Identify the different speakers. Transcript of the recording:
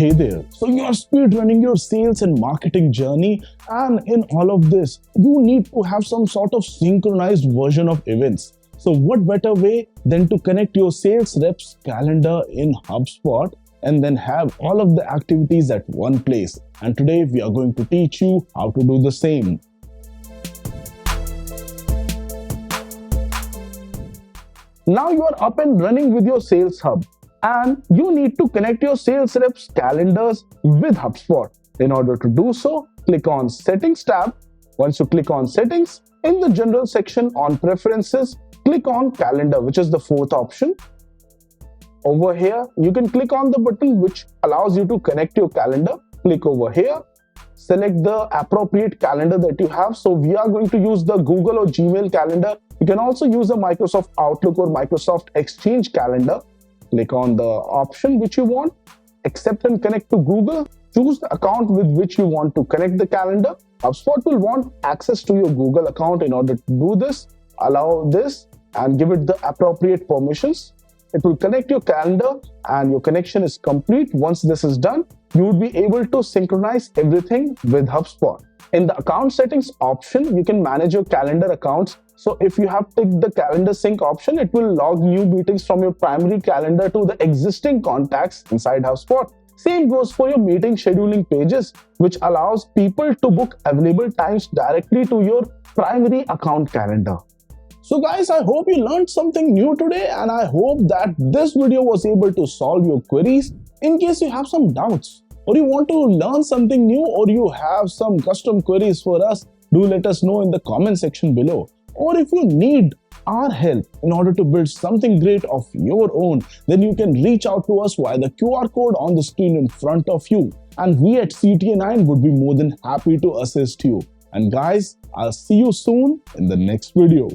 Speaker 1: Hey there. So you are speed running your sales and marketing journey, and in all of this, you need to have some sort of synchronized version of events. So what better way than to connect your sales reps calendar in HubSpot and then have all of the activities at one place. And today we are going to teach you how to do the same. Now you are up and running with your sales hub, and you need to connect your sales reps calendars with HubSpot. In order to do so, click on Settings tab. Once you click on Settings, in the General section on Preferences, click on Calendar, which is the fourth option. Over here, you can click on the button which allows you to connect your calendar. Click over here. Select the appropriate calendar that you have. So we are going to use the Google or Gmail calendar. You can also use a Microsoft Outlook or Microsoft Exchange calendar. Click on the option which you want. Accept and connect to Google. Choose the account with which you want to connect the calendar. HubSpot will want access to your Google account. In order to do this, allow this and give it the appropriate permissions. It will connect your calendar and your connection is complete. Once this is done, you would be able to synchronize everything with HubSpot. In the account settings option, you can manage your calendar accounts. So if you have ticked the calendar sync option, it will log new meetings from your primary calendar to the existing contacts inside HubSpot. Same goes for your meeting scheduling pages, which allows people to book available times directly to your primary account calendar. So guys, I hope you learned something new today, and I hope that this video was able to solve your queries. In case you have some doubts or you want to learn something new or you have some custom queries for us, do let us know in the comment section below. Or if you need our help in order to build something great of your own, then you can reach out to us via the QR code on the screen in front of you. And we at CTA9 would be more than happy to assist you. And guys, I'll see you soon in the next video.